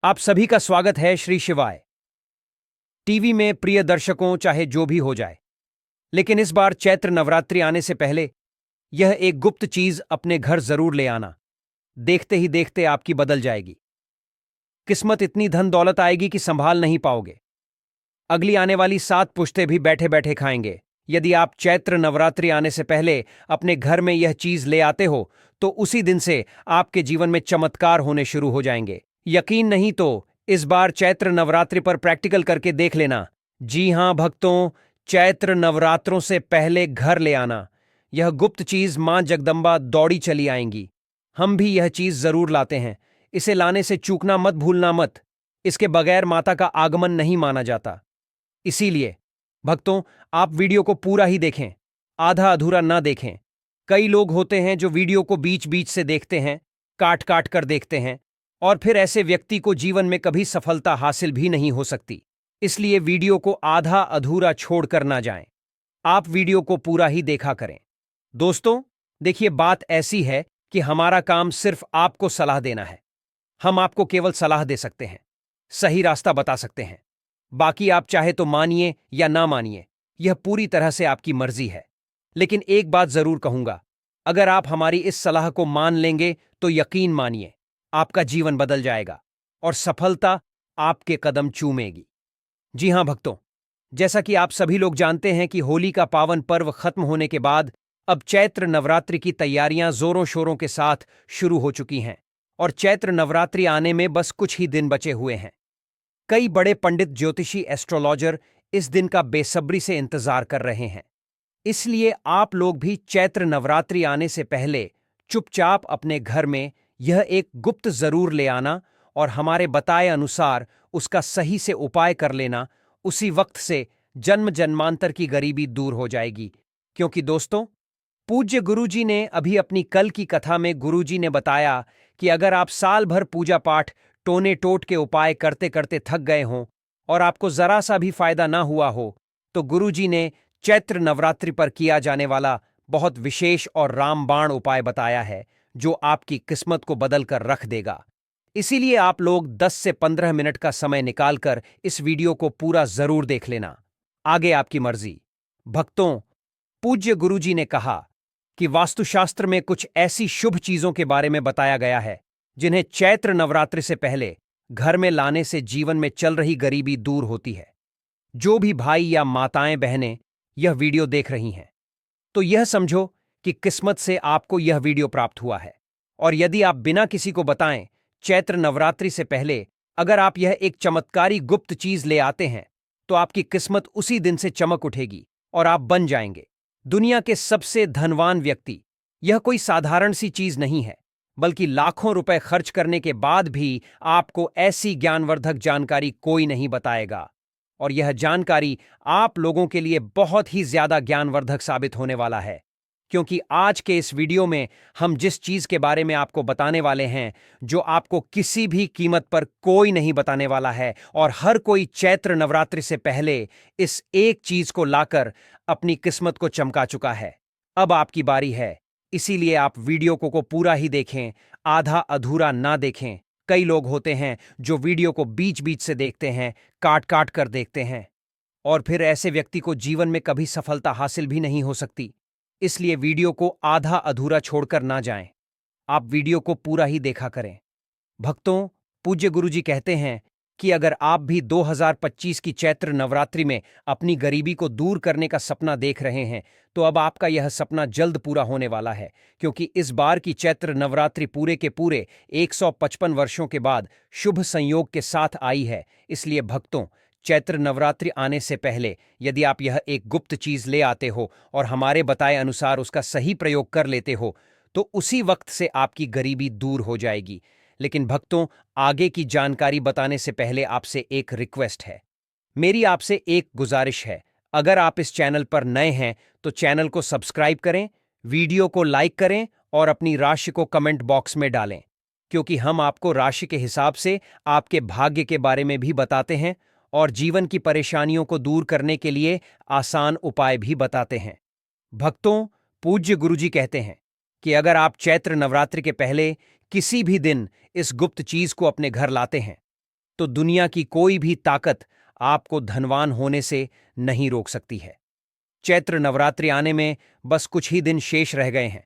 आप सभी का स्वागत है श्री शिवाय टीवी में। प्रिय दर्शकों, चाहे जो भी हो जाए, लेकिन इस बार चैत्र नवरात्रि आने से पहले यह एक गुप्त चीज अपने घर जरूर ले आना। देखते ही देखते आपकी बदल जाएगी किस्मत। इतनी धन दौलत आएगी कि संभाल नहीं पाओगे। अगली आने वाली 7 पुश्ते भी बैठे बैठे खाएंगे। यदि आप चैत्र नवरात्रि आने से पहले अपने घर में यह चीज ले आते हो तो उसी दिन से आपके जीवन में चमत्कार होने शुरू हो जाएंगे। यकीन नहीं तो इस बार चैत्र नवरात्रि पर प्रैक्टिकल करके देख लेना। जी हां भक्तों, चैत्र नवरात्रों से पहले घर ले आना। यह गुप्त चीज मां जगदंबा दौड़ी चली आएंगी। हम भी यह चीज जरूर लाते हैं। इसे लाने से चूकना मत, भूलना मत। इसके बगैर माता का आगमन नहीं माना जाता। इसीलिए भक्तों, आप वीडियो को पूरा ही देखें, आधा अधूरा ना देखें। कई लोग होते हैं जो वीडियो को बीच बीच से देखते हैं, काट काट कर देखते हैं, और फिर ऐसे व्यक्ति को जीवन में कभी सफलता हासिल भी नहीं हो सकती। इसलिए वीडियो को आधा अधूरा छोड़कर ना जाएं। आप वीडियो को पूरा ही देखा करें। दोस्तों, देखिए, बात ऐसी है कि हमारा काम सिर्फ आपको सलाह देना है। हम आपको केवल सलाह दे सकते हैं, सही रास्ता बता सकते हैं। बाकी आप चाहे तो मानिए या ना मानिए, यह पूरी तरह से आपकी मर्जी है। लेकिन एक बात जरूर कहूंगा, अगर आप हमारी इस सलाह को मान लेंगे तो यकीन मानिए, आपका जीवन बदल जाएगा और सफलता आपके कदम चूमेगी। जी हां भक्तों, जैसा कि आप सभी लोग जानते हैं कि होली का पावन पर्व खत्म होने के बाद अब चैत्र नवरात्रि की तैयारियां जोरों शोरों के साथ शुरू हो चुकी हैं और चैत्र नवरात्रि आने में बस कुछ ही दिन बचे हुए हैं। कई बड़े पंडित, ज्योतिषी, एस्ट्रोलॉजर इस दिन का बेसब्री से इंतजार कर रहे हैं। इसलिए आप लोग भी चैत्र नवरात्रि आने से पहले चुपचाप अपने घर में यह एक गुप्त जरूर ले आना और हमारे बताए अनुसार उसका सही से उपाय कर लेना। उसी वक्त से जन्म जन्मांतर की गरीबी दूर हो जाएगी। क्योंकि दोस्तों, पूज्य गुरुजी ने अभी अपनी कल की कथा में गुरुजी ने बताया कि अगर आप साल भर पूजा पाठ, टोने टोट के उपाय करते करते थक गए हों और आपको जरा सा भी फायदा ना हुआ हो, तो गुरुजी ने चैत्र नवरात्रि पर किया जाने वाला बहुत विशेष और रामबाण उपाय बताया है, जो आपकी किस्मत को बदल कर रख देगा। इसीलिए आप लोग 10 से 15 मिनट का समय निकालकर इस वीडियो को पूरा जरूर देख लेना। आगे आपकी मर्जी। भक्तों, पूज्य गुरुजी ने कहा कि वास्तुशास्त्र में कुछ ऐसी शुभ चीजों के बारे में बताया गया है जिन्हें चैत्र नवरात्रि से पहले घर में लाने से जीवन में चल रही गरीबी दूर होती है। जो भी भाई या माताएं बहनें यह वीडियो देख रही हैं, तो यह समझो कि किस्मत से आपको यह वीडियो प्राप्त हुआ है। और यदि आप बिना किसी को बताएं चैत्र नवरात्रि से पहले अगर आप यह एक चमत्कारी गुप्त चीज ले आते हैं, तो आपकी किस्मत उसी दिन से चमक उठेगी और आप बन जाएंगे दुनिया के सबसे धनवान व्यक्ति। यह कोई साधारण सी चीज नहीं है, बल्कि लाखों रुपए खर्च करने के बाद भी आपको ऐसी ज्ञानवर्धक जानकारी कोई नहीं बताएगा। और यह जानकारी आप लोगों के लिए बहुत ही ज्यादा ज्ञानवर्धक साबित होने वाला है, क्योंकि आज के इस वीडियो में हम जिस चीज के बारे में आपको बताने वाले हैं, जो आपको किसी भी कीमत पर कोई नहीं बताने वाला है, और हर कोई चैत्र नवरात्रि से पहले इस एक चीज को लाकर अपनी किस्मत को चमका चुका है। अब आपकी बारी है, इसीलिए आप वीडियो को पूरा ही देखें, आधा अधूरा ना देखें। कई लोग होते हैं जो वीडियो को बीच बीच से देखते हैं, काट काट कर देखते हैं, और फिर ऐसे व्यक्ति को जीवन में कभी सफलता हासिल भी नहीं हो सकती। इसलिए वीडियो को आधा अधूरा छोड़कर ना जाएं। आप वीडियो को पूरा ही देखा करें। भक्तों, पूज्य गुरुजी कहते हैं कि अगर आप भी 2025 की चैत्र नवरात्रि में अपनी गरीबी को दूर करने का सपना देख रहे हैं, तो अब आपका यह सपना जल्द पूरा होने वाला है, क्योंकि इस बार की चैत्र नवरात्रि पूरे के पूरे 155 वर्षों के बाद शुभ संयोग के साथ आई है। इसलिए भक्तों, चैत्र नवरात्रि आने से पहले यदि आप यह एक गुप्त चीज ले आते हो और हमारे बताए अनुसार उसका सही प्रयोग कर लेते हो, तो उसी वक्त से आपकी गरीबी दूर हो जाएगी। लेकिन भक्तों, आगे की जानकारी बताने से पहले आपसे एक रिक्वेस्ट है। मेरी आपसे एक गुजारिश है, अगर आप इस चैनल पर नए हैं तो चैनल को सब्सक्राइब करें, वीडियो को लाइक करें और अपनी राशि को कमेंट बॉक्स में डालें, क्योंकि हम आपको राशि के हिसाब से आपके भाग्य के बारे में भी बताते हैं और जीवन की परेशानियों को दूर करने के लिए आसान उपाय भी बताते हैं। भक्तों, पूज्य गुरुजी कहते हैं कि अगर आप चैत्र नवरात्रि के पहले किसी भी दिन इस गुप्त चीज को अपने घर लाते हैं, तो दुनिया की कोई भी ताकत आपको धनवान होने से नहीं रोक सकती है। चैत्र नवरात्रि आने में बस कुछ ही दिन शेष रह गए हैं,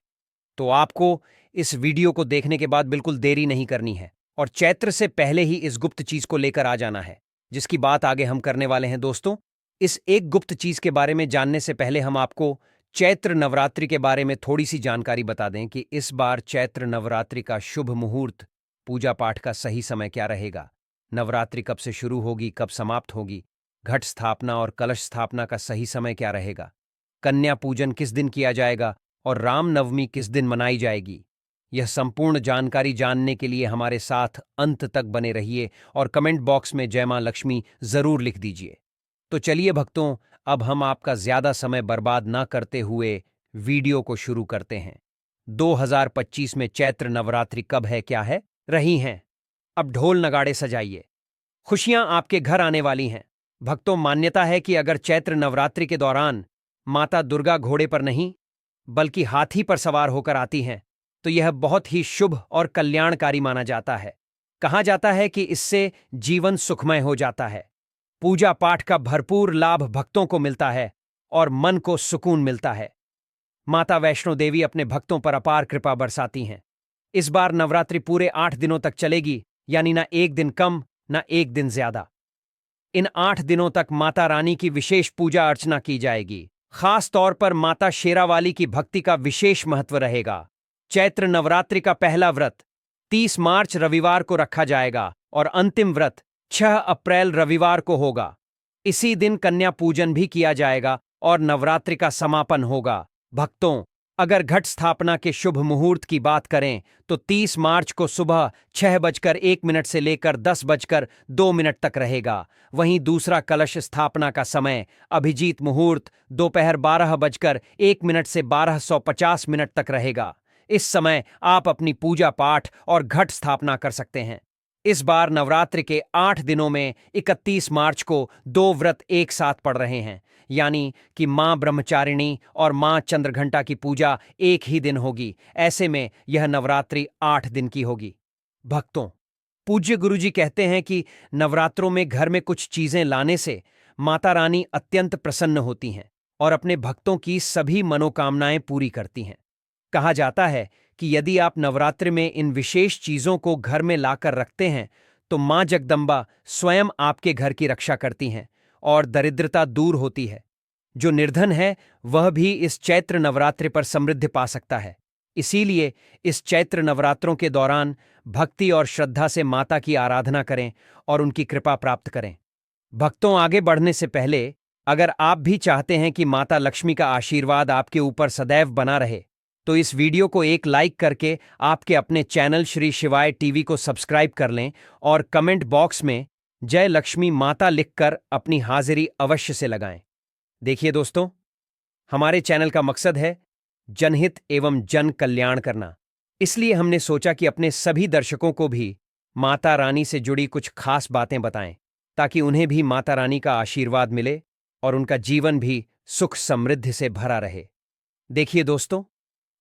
तो आपको इस वीडियो को देखने के बाद बिल्कुल देरी नहीं करनी है और चैत्र से पहले ही इस गुप्त चीज को लेकर आ जाना है, जिसकी बात आगे हम करने वाले हैं। दोस्तों, इस एक गुप्त चीज के बारे में जानने से पहले हम आपको चैत्र नवरात्रि के बारे में थोड़ी सी जानकारी बता दें कि इस बार चैत्र नवरात्रि का शुभ मुहूर्त, पूजा पाठ का सही समय क्या रहेगा, नवरात्रि कब से शुरू होगी, कब समाप्त होगी, घट स्थापना और कलश स्थापना का सही समय क्या रहेगा, कन्या पूजन किस दिन किया जाएगा और रामनवमी किस दिन मनाई जाएगी। यह संपूर्ण जानकारी जानने के लिए हमारे साथ अंत तक बने रहिए और कमेंट बॉक्स में जय मां लक्ष्मी जरूर लिख दीजिए। तो चलिए भक्तों, अब हम आपका ज्यादा समय बर्बाद ना करते हुए वीडियो को शुरू करते हैं। 2025 में चैत्र नवरात्रि कब है, क्या है, रही हैं। अब ढोल नगाड़े सजाइए, खुशियां आपके घर आने वाली हैं। भक्तों, मान्यता है कि अगर चैत्र नवरात्रि के दौरान माता दुर्गा घोड़े पर नहीं बल्कि हाथी पर सवार होकर आती हैं, तो यह बहुत ही शुभ और कल्याणकारी माना जाता है। कहा जाता है कि इससे जीवन सुखमय हो जाता है, पूजा पाठ का भरपूर लाभ भक्तों को मिलता है और मन को सुकून मिलता है। माता वैष्णो देवी अपने भक्तों पर अपार कृपा बरसाती हैं। इस बार नवरात्रि पूरे 8 दिनों तक चलेगी, यानी ना एक दिन कम ना एक दिन ज्यादा। इन 8 दिनों तक माता रानी की विशेष पूजा अर्चना की जाएगी। खास तौर पर माता शेरावाली की भक्ति का विशेष महत्व रहेगा। चैत्र नवरात्रि का पहला व्रत 30 मार्च रविवार को रखा जाएगा और अंतिम व्रत 6 अप्रैल रविवार को होगा। इसी दिन कन्या पूजन भी किया जाएगा और नवरात्रि का समापन होगा। भक्तों, अगर घट स्थापना के शुभ मुहूर्त की बात करें तो 30 मार्च को सुबह 6:01 से लेकर 10:02 तक रहेगा। वहीं दूसरा कलश स्थापना का समय अभिजीत मुहूर्त दोपहर 12:01 से 12:50 तक रहेगा। इस समय आप अपनी पूजा पाठ और घट स्थापना कर सकते हैं। इस बार नवरात्रि के 8 दिनों में 31 मार्च को 2 व्रत एक साथ पड़ रहे हैं, यानी कि मां ब्रह्मचारिणी और मां चंद्रघंटा की पूजा एक ही दिन होगी। ऐसे में यह नवरात्रि 8 दिन की होगी। भक्तों, पूज्य गुरुजी कहते हैं कि नवरात्रों में घर में कुछ चीजें लाने से माता रानी अत्यंत प्रसन्न होती हैं और अपने भक्तों की सभी मनोकामनाएं पूरी करती हैं। कहा जाता है कि यदि आप नवरात्रि में इन विशेष चीजों को घर में लाकर रखते हैं तो मां जगदंबा स्वयं आपके घर की रक्षा करती हैं और दरिद्रता दूर होती है। जो निर्धन है वह भी इस चैत्र नवरात्रि पर समृद्धि पा सकता है। इसीलिए इस चैत्र नवरात्रों के दौरान भक्ति और श्रद्धा से माता की आराधना करें और उनकी कृपा प्राप्त करें। भक्तों, आगे बढ़ने से पहले अगर आप भी चाहते हैं कि माता लक्ष्मी का आशीर्वाद आपके ऊपर सदैव बना रहे, तो इस वीडियो को एक लाइक करके आपके अपने चैनल श्री शिवाय टीवी को सब्सक्राइब कर लें और कमेंट बॉक्स में जय लक्ष्मी माता लिखकर अपनी हाजिरी अवश्य से लगाएं। देखिए दोस्तों, हमारे चैनल का मकसद है जनहित एवं जन कल्याण करना। इसलिए हमने सोचा कि अपने सभी दर्शकों को भी माता रानी से जुड़ी कुछ खास बातें बताएं, ताकि उन्हें भी माता रानी का आशीर्वाद मिले और उनका जीवन भी सुख समृद्धि से भरा रहे। देखिए दोस्तों,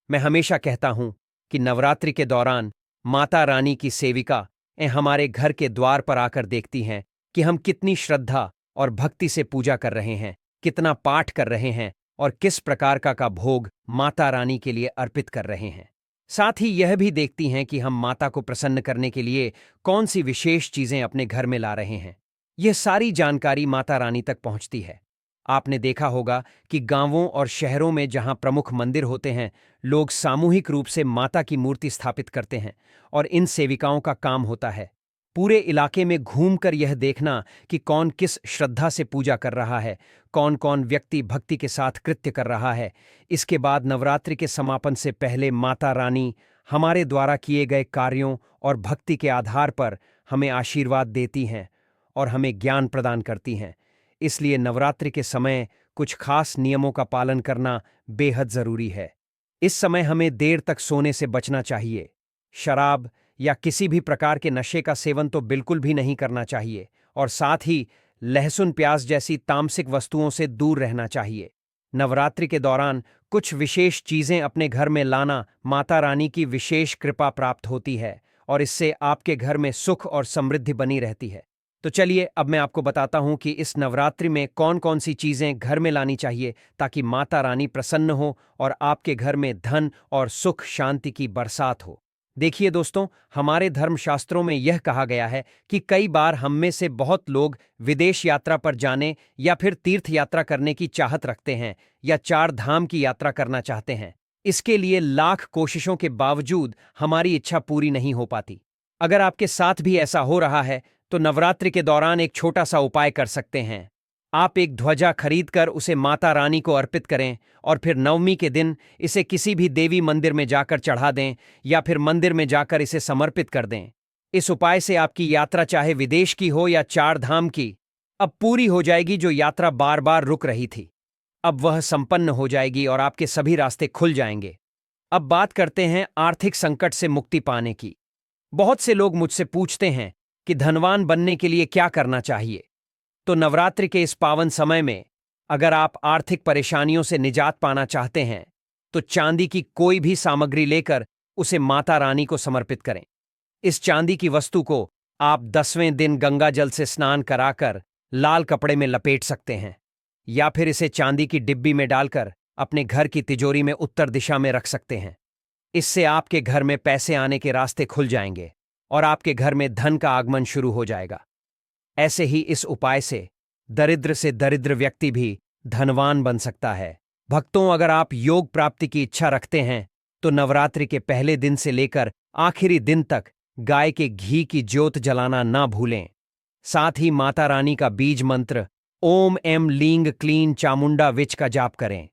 मैं हमेशा कहता हूं कि नवरात्रि के दौरान माता रानी की सेविका हमारे घर के द्वार पर आकर देखती हैं कि हम कितनी श्रद्धा और भक्ति से पूजा कर रहे हैं, कितना पाठ कर रहे हैं और किस प्रकार का भोग माता रानी के लिए अर्पित कर रहे हैं। साथ ही यह भी देखती हैं कि हम माता को प्रसन्न करने के लिए कौन सी विशेष चीजें अपने घर में ला रहे हैं। यह सारी जानकारी माता रानी तक पहुंचती है। आपने देखा होगा कि गांवों और शहरों में जहां प्रमुख मंदिर होते हैं, लोग सामूहिक रूप से माता की मूर्ति स्थापित करते हैं और इन सेविकाओं का काम होता है पूरे इलाके में घूमकर यह देखना कि कौन किस श्रद्धा से पूजा कर रहा है, कौन कौन व्यक्ति भक्ति के साथ कृत्य कर रहा है। इसके बाद नवरात्रि के समापन से पहले माता रानी हमारे द्वारा किए गए कार्यों और भक्ति के आधार पर हमें आशीर्वाद देती हैं और हमें ज्ञान प्रदान करती हैं। इसलिए नवरात्रि के समय कुछ खास नियमों का पालन करना बेहद जरूरी है। इस समय हमें देर तक सोने से बचना चाहिए। शराब या किसी भी प्रकार के नशे का सेवन तो बिल्कुल भी नहीं करना चाहिए और साथ ही लहसुन प्याज जैसी तामसिक वस्तुओं से दूर रहना चाहिए। नवरात्रि के दौरान कुछ विशेष चीजें अपने घर में लाना माता रानी की विशेष कृपा प्राप्त होती है और इससे आपके घर में सुख और समृद्धि बनी रहती है। तो चलिए अब मैं आपको बताता हूं कि इस नवरात्रि में कौन कौन सी चीजें घर में लानी चाहिए ताकि माता रानी प्रसन्न हो और आपके घर में धन और सुख शांति की बरसात हो। देखिए दोस्तों, हमारे धर्मशास्त्रों में यह कहा गया है कि कई बार हम में से बहुत लोग विदेश यात्रा पर जाने या फिर तीर्थ यात्रा करने की चाहत रखते हैं या चार धाम की यात्रा करना चाहते हैं। इसके लिए लाख कोशिशों के बावजूद हमारी इच्छा पूरी नहीं हो पाती। अगर आपके साथ भी ऐसा हो रहा है तो नवरात्रि के दौरान एक छोटा सा उपाय कर सकते हैं। आप एक ध्वजा खरीदकर उसे माता रानी को अर्पित करें और फिर नवमी के दिन इसे किसी भी देवी मंदिर में जाकर चढ़ा दें या फिर मंदिर में जाकर इसे समर्पित कर दें। इस उपाय से आपकी यात्रा चाहे विदेश की हो या चार धाम की, अब पूरी हो जाएगी। जो यात्रा बार बार रुक रही थी, अब वह संपन्न हो जाएगी और आपके सभी रास्ते खुल जाएंगे। अब बात करते हैं आर्थिक संकट से मुक्ति पाने की। बहुत से लोग मुझसे पूछते हैं कि धनवान बनने के लिए क्या करना चाहिए। तो नवरात्रि के इस पावन समय में अगर आप आर्थिक परेशानियों से निजात पाना चाहते हैं तो चांदी की कोई भी सामग्री लेकर उसे माता रानी को समर्पित करें। इस चांदी की वस्तु को आप 10वें दिन गंगा जल से स्नान कराकर लाल कपड़े में लपेट सकते हैं या फिर इसे चांदी की डिब्बी में डालकर अपने घर की तिजोरी में उत्तर दिशा में रख सकते हैं। इससे आपके घर में पैसे आने के रास्ते खुल जाएंगे और आपके घर में धन का आगमन शुरू हो जाएगा। ऐसे ही इस उपाय से दरिद्र व्यक्ति भी धनवान बन सकता है। भक्तों, अगर आप योग प्राप्ति की इच्छा रखते हैं तो नवरात्रि के पहले दिन से लेकर आखिरी दिन तक गाय के घी की ज्योत जलाना ना भूलें। साथ ही माता रानी का बीज मंत्र ओम एम लींग क्लीन चामुंडा विच का जाप करें।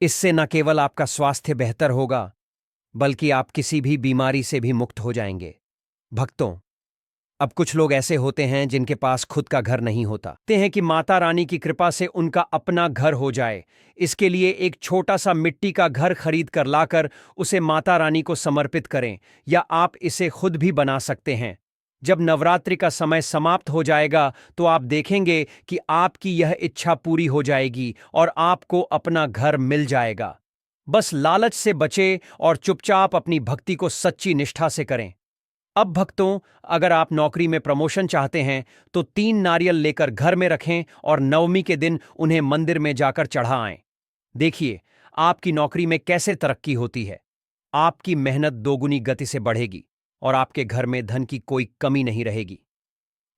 इससे न केवल आपका स्वास्थ्य बेहतर होगा बल्कि आप किसी भी बीमारी से भी मुक्त हो जाएंगे। भक्तों, अब कुछ लोग ऐसे होते हैं जिनके पास खुद का घर नहीं होता। ते हैं कि माता रानी की कृपा से उनका अपना घर हो जाए। इसके लिए एक छोटा सा मिट्टी का घर खरीद कर लाकर उसे माता रानी को समर्पित करें या आप इसे खुद भी बना सकते हैं। जब नवरात्रि का समय समाप्त हो जाएगा तो आप देखेंगे कि आपकी यह इच्छा पूरी हो जाएगी और आपको अपना घर मिल जाएगा। बस लालच से बचें और चुपचाप अपनी भक्ति को सच्ची निष्ठा से करें। अब भक्तों, अगर आप नौकरी में प्रमोशन चाहते हैं तो 3 नारियल लेकर घर में रखें और नवमी के दिन उन्हें मंदिर में जाकर चढ़ा आएं। देखिए आपकी नौकरी में कैसे तरक्की होती है। आपकी मेहनत दोगुनी गति से बढ़ेगी और आपके घर में धन की कोई कमी नहीं रहेगी।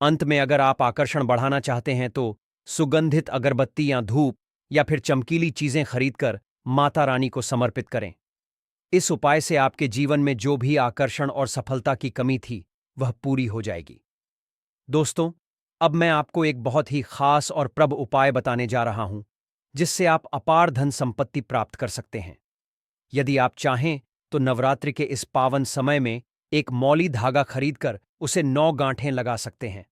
अंत में अगर आप आकर्षण बढ़ाना चाहते हैं तो सुगंधित अगरबत्ती या धूप या फिर चमकीली चीजें खरीदकर माता रानी को समर्पित करें। इस उपाय से आपके जीवन में जो भी आकर्षण और सफलता की कमी थी वह पूरी हो जाएगी। दोस्तों, अब मैं आपको एक बहुत ही खास और प्रभ उपाय बताने जा रहा हूं जिससे आप अपार धन संपत्ति प्राप्त कर सकते हैं। यदि आप चाहें तो नवरात्रि के इस पावन समय में एक मौली धागा खरीदकर उसे 9 गांठें लगा सकते हैं।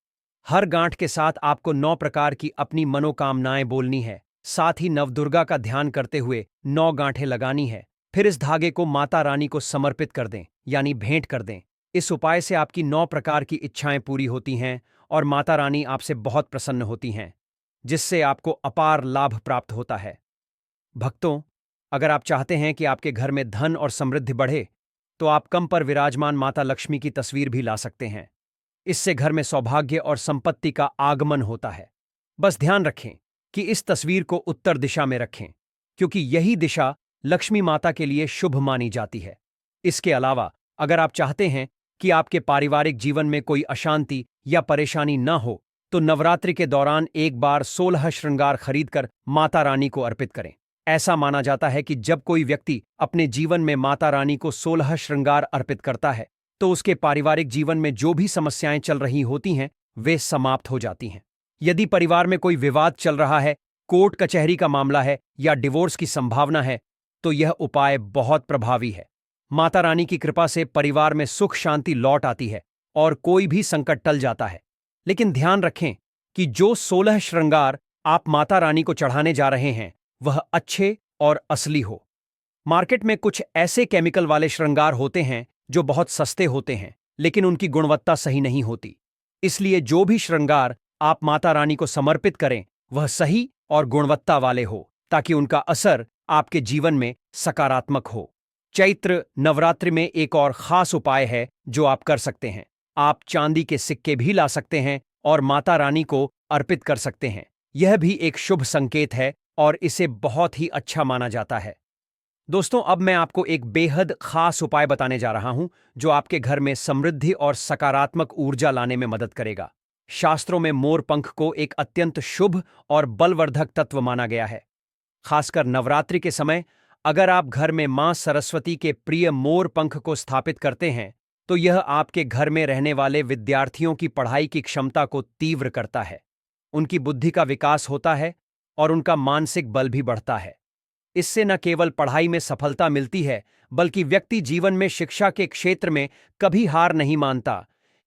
हर गांठ के साथ आपको 9 प्रकार की अपनी मनोकामनाएं बोलनी है। साथ ही नवदुर्गा का ध्यान करते हुए 9 गांठें लगानी है। फिर इस धागे को माता रानी को समर्पित कर दें, यानी भेंट कर दें। इस उपाय से आपकी 9 प्रकार की इच्छाएं पूरी होती हैं और माता रानी आपसे बहुत प्रसन्न होती हैं, जिससे आपको अपार लाभ प्राप्त होता है। भक्तों, अगर आप चाहते हैं कि आपके घर में धन और समृद्धि बढ़े तो आप कम पर विराजमान माता लक्ष्मी की तस्वीर भी ला सकते हैं। इससे घर में सौभाग्य और संपत्ति का आगमन होता है। बस ध्यान रखें कि इस तस्वीर को उत्तर दिशा में रखें, क्योंकि यही दिशा लक्ष्मी माता के लिए शुभ मानी जाती है। इसके अलावा अगर आप चाहते हैं कि आपके पारिवारिक जीवन में कोई अशांति या परेशानी न हो तो नवरात्रि के दौरान एक बार 16 श्रृंगार खरीदकर माता रानी को अर्पित करें। ऐसा माना जाता है कि जब कोई व्यक्ति अपने जीवन में माता रानी को 16 श्रृंगार अर्पित करता है तो उसके पारिवारिक जीवन में जो भी समस्याएं चल रही होती हैं वे समाप्त हो जाती हैं। यदि परिवार में कोई विवाद चल रहा है, कोर्ट कचहरी का मामला है या डिवोर्स की संभावना है तो यह उपाय बहुत प्रभावी है। माता रानी की कृपा से परिवार में सुख शांति लौट आती है और कोई भी संकट टल जाता है। लेकिन ध्यान रखें कि जो 16 श्रृंगार आप माता रानी को चढ़ाने जा रहे हैं वह अच्छे और असली हो। मार्केट में कुछ ऐसे केमिकल वाले श्रृंगार होते हैं जो बहुत सस्ते होते हैं लेकिन उनकी गुणवत्ता सही नहीं होती। इसलिए जो भी श्रृंगार आप माता रानी को समर्पित करें वह सही और गुणवत्ता वाले हो, ताकि उनका असर आपके जीवन में सकारात्मक हो। चैत्र नवरात्रि में एक और खास उपाय है जो आप कर सकते हैं। आप चांदी के सिक्के भी ला सकते हैं और माता रानी को अर्पित कर सकते हैं। यह भी एक शुभ संकेत है और इसे बहुत ही अच्छा माना जाता है। दोस्तों, अब मैं आपको एक बेहद खास उपाय बताने जा रहा हूं जो आपके घर में समृद्धि और सकारात्मक ऊर्जा लाने में मदद करेगा। शास्त्रों में मोर पंख को एक अत्यंत शुभ और बलवर्धक तत्व माना गया है। खासकर नवरात्रि के समय अगर आप घर में मां सरस्वती के प्रिय मोर पंख को स्थापित करते हैं तो यह आपके घर में रहने वाले विद्यार्थियों की पढ़ाई की क्षमता को तीव्र करता है, उनकी बुद्धि का विकास होता है और उनका मानसिक बल भी बढ़ता है। इससे न केवल पढ़ाई में सफलता मिलती है बल्कि व्यक्ति जीवन में शिक्षा के क्षेत्र में कभी हार नहीं मानता।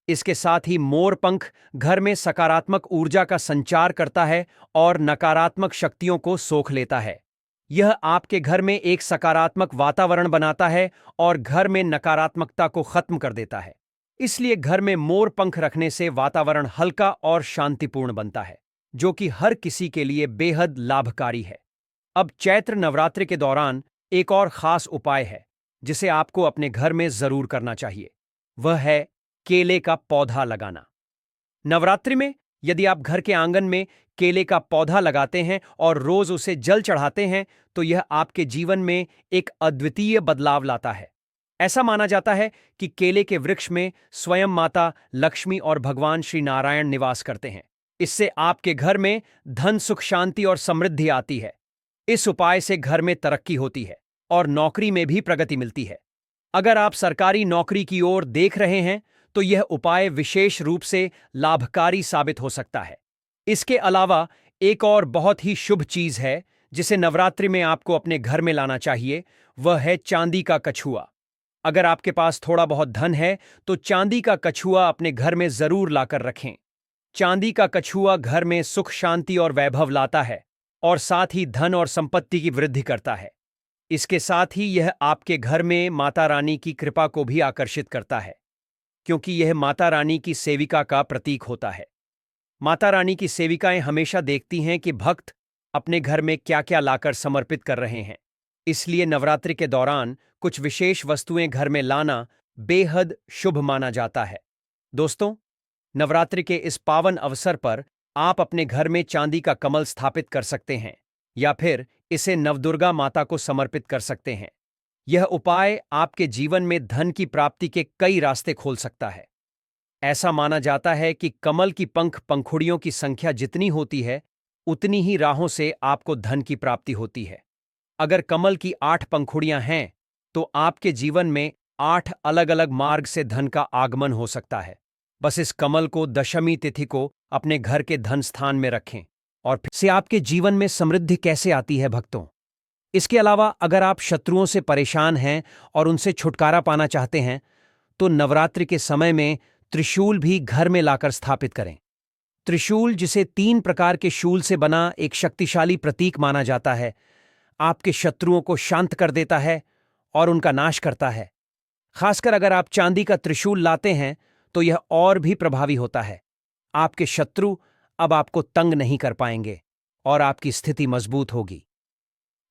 इसके साथ ही मोर पंख घर में सकारात्मक ऊर्जा का संचार करता है और नकारात्मक शक्तियों को सोख लेता है। यह आपके घर में एक सकारात्मक वातावरण बनाता है और घर में नकारात्मकता को खत्म कर देता है। इसलिए घर में मोर पंख रखने से वातावरण हल्का और शांतिपूर्ण बनता है, जो कि हर किसी के लिए बेहद लाभकारी है। अब चैत्र नवरात्रि के दौरान एक और खास उपाय है जिसे आपको अपने घर में जरूर करना चाहिए। वह है केले का पौधा लगाना। नवरात्रि में यदि आप घर के आंगन में केले का पौधा लगाते हैं और रोज उसे जल चढ़ाते हैं तो यह आपके जीवन में एक अद्वितीय बदलाव लाता है। ऐसा माना जाता है कि केले के वृक्ष में स्वयं माता लक्ष्मी और भगवान श्री नारायण निवास करते हैं। इससे आपके घर में धन, सुख, शांति और समृद्धि आती है। इस उपाय से घर में तरक्की होती है और नौकरी में भी प्रगति मिलती है। अगर आप सरकारी नौकरी की ओर देख रहे हैं तो यह उपाय विशेष रूप से लाभकारी साबित हो सकता है। इसके अलावा एक और बहुत ही शुभ चीज है जिसे नवरात्रि में आपको अपने घर में लाना चाहिए, वह है चांदी का कछुआ। अगर आपके पास थोड़ा बहुत धन है तो चांदी का कछुआ अपने घर में जरूर लाकर रखें। चांदी का कछुआ घर में सुख, शांति और वैभव लाता है और साथ ही धन और संपत्ति की वृद्धि करता है। इसके साथ ही यह आपके घर में माता रानी की कृपा को भी आकर्षित करता है, क्योंकि यह माता रानी की सेविका का प्रतीक होता है। माता रानी की सेविकाएं हमेशा देखती हैं कि भक्त अपने घर में क्या क्या लाकर समर्पित कर रहे हैं। इसलिए नवरात्रि के दौरान कुछ विशेष वस्तुएं घर में लाना बेहद शुभ माना जाता है। दोस्तों, नवरात्रि के इस पावन अवसर पर आप अपने घर में चांदी का कमल स्थापित कर सकते हैं या फिर इसे नवदुर्गा माता को समर्पित कर सकते हैं। यह उपाय आपके जीवन में धन की प्राप्ति के कई रास्ते खोल सकता है। ऐसा माना जाता है कि कमल की पंखुड़ियों की संख्या जितनी होती है उतनी ही राहों से आपको धन की प्राप्ति होती है। अगर कमल की 8 पंखुड़ियां हैं तो आपके जीवन में 8 अलग अलग मार्ग से धन का आगमन हो सकता है। बस इस कमल को दशमी तिथि को अपने घर के धन स्थान में रखें और फिर से आपके जीवन में समृद्धि कैसे आती है भक्तों। इसके अलावा अगर आप शत्रुओं से परेशान हैं और उनसे छुटकारा पाना चाहते हैं तो नवरात्रि के समय में त्रिशूल भी घर में लाकर स्थापित करें। त्रिशूल, जिसे 3 प्रकार के शूल से बना एक शक्तिशाली प्रतीक माना जाता है, आपके शत्रुओं को शांत कर देता है और उनका नाश करता है। खासकर अगर आप चांदी का त्रिशूल लाते हैं तो यह और भी प्रभावी होता है। आपके शत्रु अब आपको तंग नहीं कर पाएंगे और आपकी स्थिति मजबूत होगी।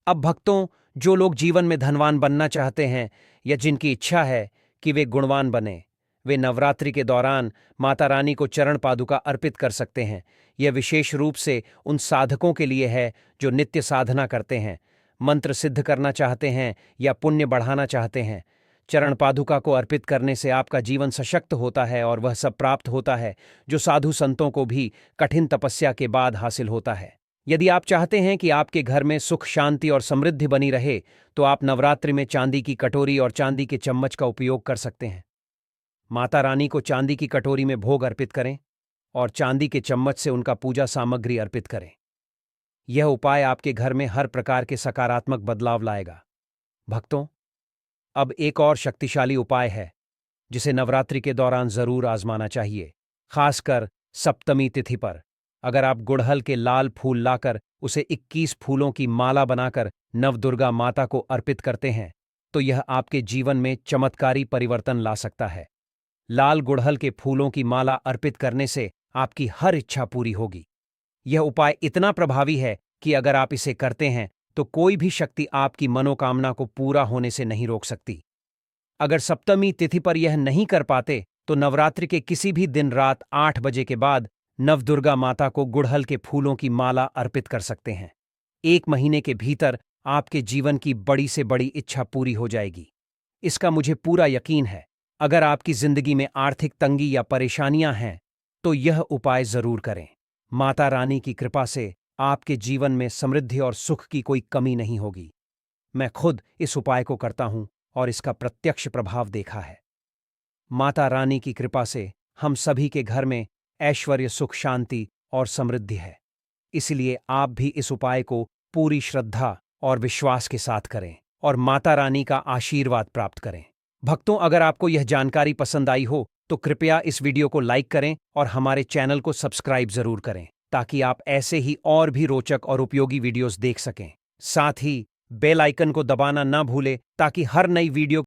अब भक्तों, जो लोग जीवन में धनवान बनना चाहते हैं या जिनकी इच्छा है कि वे गुणवान बने, वे नवरात्रि के दौरान माता रानी को चरण पादुका अर्पित कर सकते हैं। यह विशेष रूप से उन साधकों के लिए है जो नित्य साधना करते हैं, मंत्र सिद्ध करना चाहते हैं या पुण्य बढ़ाना चाहते हैं। चरण पादुका को अर्पित करने से आपका जीवन सशक्त होता है और वह सब प्राप्त होता है जो साधु संतों को भी कठिन तपस्या के बाद हासिल होता है। यदि आप चाहते हैं कि आपके घर में सुख, शांति और समृद्धि बनी रहे तो आप नवरात्रि में चांदी की कटोरी और चांदी के चम्मच का उपयोग कर सकते हैं। माता रानी को चांदी की कटोरी में भोग अर्पित करें और चांदी के चम्मच से उनका पूजा सामग्री अर्पित करें। यह उपाय आपके घर में हर प्रकार के सकारात्मक बदलाव लाएगा। भक्तों, अब एक और शक्तिशाली उपाय है जिसे नवरात्रि के दौरान जरूर आजमाना चाहिए, खासकर सप्तमी तिथि पर। अगर आप गुड़हल के लाल फूल लाकर उसे 21 फूलों की माला बनाकर नवदुर्गा माता को अर्पित करते हैं तो यह आपके जीवन में चमत्कारी परिवर्तन ला सकता है। लाल गुड़हल के फूलों की माला अर्पित करने से आपकी हर इच्छा पूरी होगी। यह उपाय इतना प्रभावी है कि अगर आप इसे करते हैं तो कोई भी शक्ति आपकी मनोकामना को पूरा होने से नहीं रोक सकती। अगर सप्तमी तिथि पर यह नहीं कर पाते तो नवरात्रि के किसी भी दिन रात 8 बजे के बाद नवदुर्गा माता को गुड़हल के फूलों की माला अर्पित कर सकते हैं। 1 महीने के भीतर आपके जीवन की बड़ी से बड़ी इच्छा पूरी हो जाएगी। इसका मुझे पूरा यकीन है। अगर आपकी जिंदगी में आर्थिक तंगी या परेशानियां हैं, तो यह उपाय जरूर करें। माता रानी की कृपा से आपके जीवन में समृद्धि और सुख की कोई कमी नहीं होगी। मैं खुद इस उपाय को करता हूं और इसका प्रत्यक्ष प्रभाव देखा है। माता रानी की कृपा से हम सभी के घर में ऐश्वर्य, सुख, शांति और समृद्धि है। इसलिए आप भी इस उपाय को पूरी श्रद्धा और विश्वास के साथ करें और माता रानी का आशीर्वाद प्राप्त करें। भक्तों, अगर आपको यह जानकारी पसंद आई हो तो कृपया इस वीडियो को लाइक करें और हमारे चैनल को सब्सक्राइब जरूर करें, ताकि आप ऐसे ही और भी रोचक और उपयोगी वीडियोस देख सकें। साथ ही बेल आइकन को दबाना ना भूलें, ताकि हर नई वीडियो